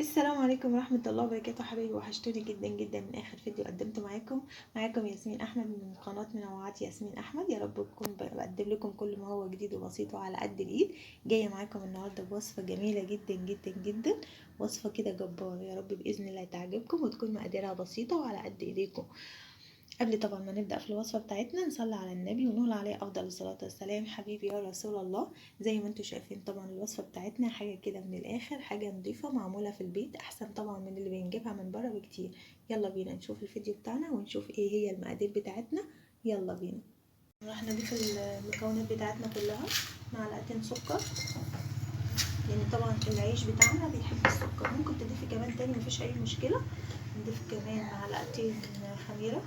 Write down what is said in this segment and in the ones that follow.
السلام عليكم ورحمة الله وبركاته. حبايبي وحشتوني جدا جدا من آخر فيديو قدمته معاكم ياسمين أحمد من قناة منوعات ياسمين أحمد. يا رب أكون بقدم لكم كل ما هو جديد وبسيط وعلى قد الإيد. جاية معاكم النهاردة بوصفة جميلة جدا جدا جدا، وصفة كده جبارة. يا رب بإذن الله تعجبكم وتكون مقاديرها بسيطة وعلى قد إيديكم. قبل طبعا ما نبدأ في الوصفة بتاعتنا نصلي على النبي ونقول عليه أفضل الصلاة والسلام. حبيبي يا رسول الله، زي ما انتوا شايفين طبعا الوصفة بتاعتنا حاجة كده من الآخر، حاجة نظيفة معمولة في البيت، أحسن طبعا من اللي بنجيبها من بره بكتير. يلا بينا نشوف الفيديو بتاعنا ونشوف ايه هي المقادير بتاعتنا. يلا بينا. راح نضيف المكونات بتاعتنا كلها. معلقتين سكر، لأن طبعا العيش بتاعنا بيحب السكر. ممكن تضيفي كمان تاني مفيش أي مشكلة. نضيف كمان معلقتين خميرة.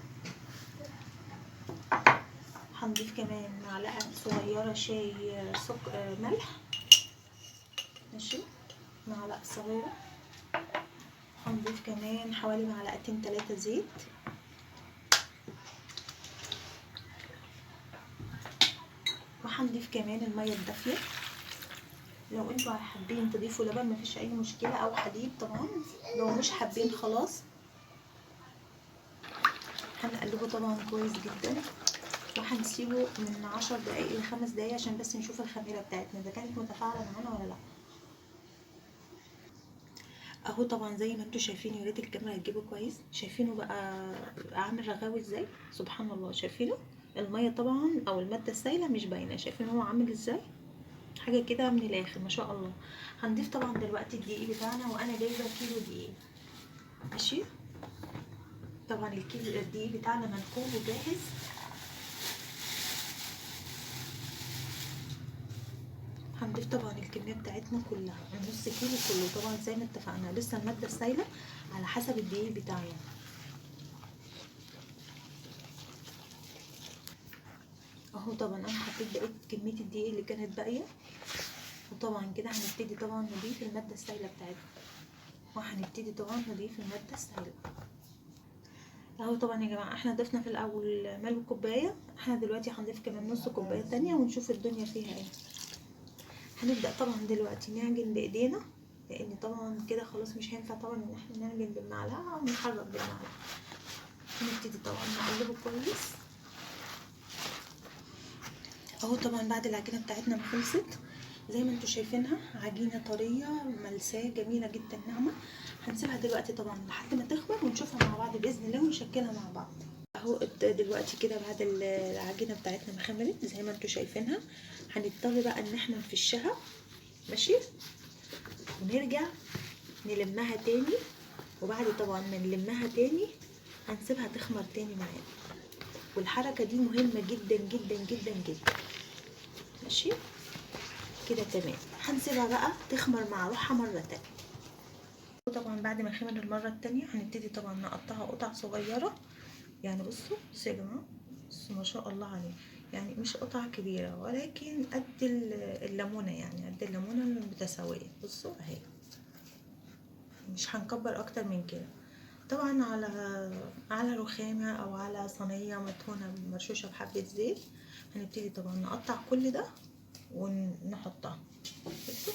هنضيف كمان معلقة صغيرة شاي ملح. ماشي، معلقة صغيرة. هنضيف كمان حوالي معلقتين 3 زيت. وهنضيف كمان المية الدافية. لو انتوا حابين تضيفوا لبن مفيش اي مشكلة، او حليب طبعا. لو مش حابين خلاص. هنقلبه طبعا كويس جدا، وهنسيبه من 10 دقايق ل5 دقايق عشان بس نشوف الخميرة بتاعتنا اذا كانت متفاعلة معانا ولا لا. اهو طبعا زي ما انتوا شايفين، يا ريت الكاميرا تجيبه كويس. شايفينه بقى عامل رغاوي ازاي؟ سبحان الله. شايفينه الميه طبعا او الماده السائله مش باينه. شايفين هو عامل ازاي؟ حاجه كده من الاخر ما شاء الله. هنضيف طبعا دلوقتي الدقيق بتاعنا، وانا جايبه كيلو دقيق. ماشي، طبعا الكيلو الدقيق بتاعنا منكوب وجاهز. هنضيف طبعا الكميه بتاعتنا كلها، النص كيلو كله طبعا زي ما اتفقنا. لسه الماده السائله على حسب الدقيق بتاعنا. اهو طبعا انا حطيت بقيت كميه الدقيق اللي كانت باقيه. وطبعا كده هنبتدي طبعا نضيف الماده السائله بتاعتنا، وهنبتدي طبعا نضيف الماده السائله. اهو طبعا يا جماعه احنا ضفنا في الاول ملو كوبايه، احنا دلوقتي هنضيف كمان نص كوبايه تانية ونشوف الدنيا فيها ايه. هنبدا طبعا دلوقتي نعجن بايدينا، لان طبعا كده خلاص مش هينفع طبعا ان احنا نعجن بالمعلقه او نحرك بالمعلقه. هنبتدي طبعا نقلبه كويس. اهو طبعا بعد العجينه بتاعتنا ما خلصت، زي ما انتوا شايفينها عجينه طريه ملساه جميله جدا ناعمه. هنسيبها دلوقتي طبعا لحد ما تخمر ونشوفها مع بعض باذن الله ونشكلها مع بعض. اهو دلوقتي كده بعد العجينه بتاعتنا ما خمرت زي ما انتوا شايفينها، هنضطر بقى ان احنا نفشها. ماشي، ونرجع نلمها تاني. وبعد طبعا ما نلمها تاني هنسيبها تخمر تاني معانا. والحركه دي مهمه جدا جدا جدا جدا. ماشي كده تمام. هنسيبها بقى تخمر مع روحها مره تانية. وطبعا بعد ما خمر المره التانية هنبتدي طبعا نقطعها قطع صغيره. يعني بصوا يا جماعه، بصوا ما شاء الله عليه. يعني مش قطع كبيره ولكن قد الليمونه، يعني قد الليمونه المتساويه. بصوا اهي، مش هنكبر اكتر من كده. طبعا على رخامه او على صينيه مدهونه مرشوشه بحبه زيت. هنبتدي طبعا نقطع كل ده ونحطها. بصوا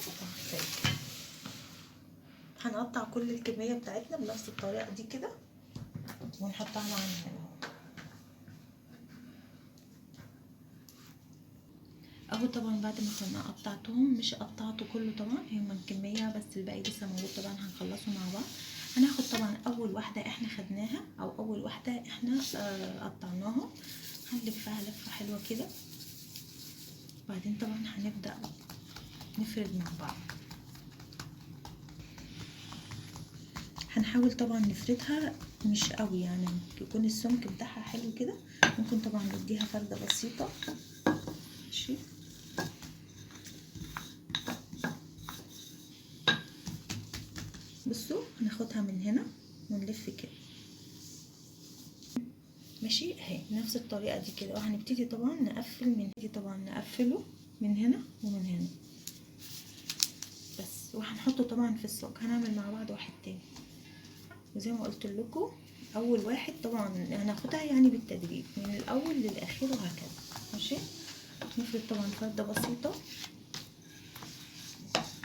هنقطع كل الكميه بتاعتنا بنفس الطريقه دي كده ونحطها معانا هنا. اهو طبعا بعد ما كنا قطعتهم، مش قطعته كله طبعا، هم الكميه بس الباقي لسه موجود طبعا هنخلصه مع بعض. هناخد طبعا اول واحده احنا خدناها او اول واحده احنا قطعناها، هنلفها لفه حلوه كده. بعدين طبعا هنبدا نفرد مع بعض. هنحاول طبعا نفردها مش قوي، يعني يكون السمك بتاعها حلو كده. ممكن طبعا نديها فرده بسيطه. ماشي، بصوا هناخدها من هنا ونلف كده. ماشي اهي نفس الطريقه دي كده. وهنبتدي طبعا نقفل نقفله من هنا ومن هنا بس. وهنحطه طبعا في الصاج. هنعمل مع بعض واحد تاني وزي ما قلت لكم اول واحد طبعا هناخدها يعني بالتدريج من الاول للاخير وهكذا. ماشي، نفرد طبعا فرده بسيطه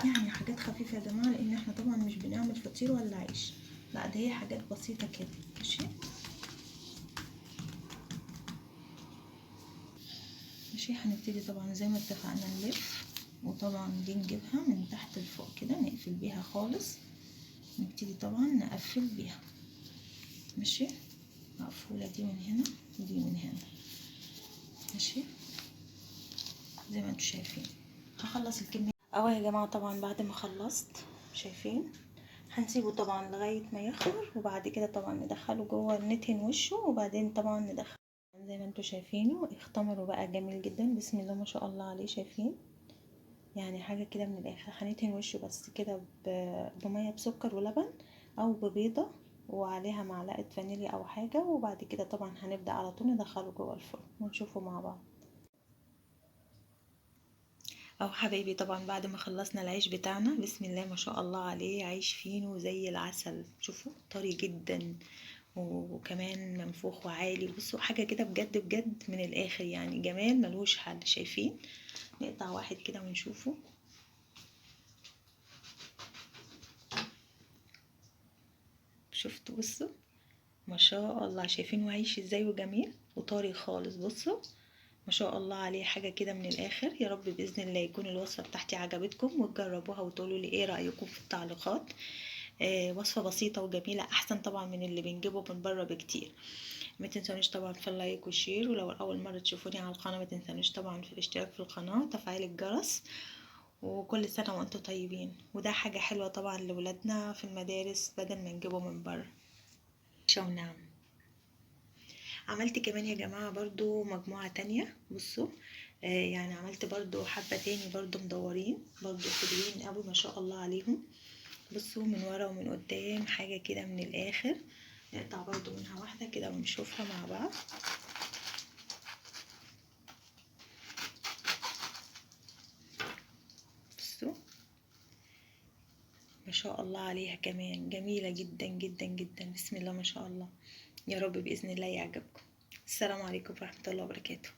يعني حاجات خفيفة يا جماعة، لان احنا طبعا مش بنعمل فطير ولا عيش، لا ده هي حاجات بسيطة كده. ماشي ماشي. هنبتدي طبعا زي ما اتفقنا نلف، وطبعا دي نجيبها من تحت لفوق كده نقفل بيها خالص، نبتدي طبعا نقفل بيها. ماشي، مقفولة دي من هنا ودي من هنا. ماشي زي ما انتوا شايفين. هخلص الكمية اهو يا جماعة. طبعا بعد ما خلصت شايفين هنسيبه طبعا لغاية ما يخمر، وبعد كده طبعا ندخله جوه ندهن وشه، وبعدين طبعا ندخله زي ما انتوا شايفينه اختمروا بقى جميل جدا، بسم الله ما شاء الله عليه. شايفين يعني حاجة كده من الاخر. هندهن وشه بس كده بمية بسكر ولبن او ببيضة، وعليها معلقة فانيليا او حاجة، وبعد كده طبعا هنبدأ على طول ندخله جوه الفرن ونشوفه مع بعض. اهو حبايبي طبعا بعد ما خلصنا العيش بتاعنا، بسم الله ما شاء الله عليه، عيش فينو زي العسل. شوفوا طري جدا وكمان منفوخ وعالي. بصوا حاجة كده بجد بجد من الاخر، يعني جمال ملوش حل. شايفين؟ نقطع واحد كده ونشوفه. شفتوا؟ بصوا ما شاء الله، شايفين وعيش ازاي وجميل وطري خالص. بصوا ما شاء الله عليه، حاجة كده من الآخر. يا رب بإذن الله يكون الوصفة بتاعتي عجبتكم وتجربوها وتقولوا لي ايه رأيكم في التعليقات. وصفة بسيطة وجميلة، أحسن طبعا من اللي بنجيبه من بره بكتير. ما تنسونيش طبعا في اللايك والشير، ولو أول مرة تشوفوني على القناة ما تنسونيش طبعا في الاشتراك في القناة وتفعيل الجرس. وكل سنة وانتم طيبين. وده حاجة حلوة طبعا لولادنا في المدارس بدل ما نجيبه من بره. ونعم. عملت كمان يا جماعة برضو مجموعة تانية. بصوا يعني عملت برضو حبة تاني برضو مدورين، برضو حلوين قوي ما شاء الله عليهم. بصوا من ورا ومن قدام حاجة كده من الآخر. نقطع برضو منها واحدة كده ونشوفها مع بعض. بصوا ما شاء الله عليها، كمان جميلة جدا جدا جدا. بسم الله ما شاء الله. يا رب بإذن الله يعجبكم. السلام عليكم ورحمة الله وبركاته.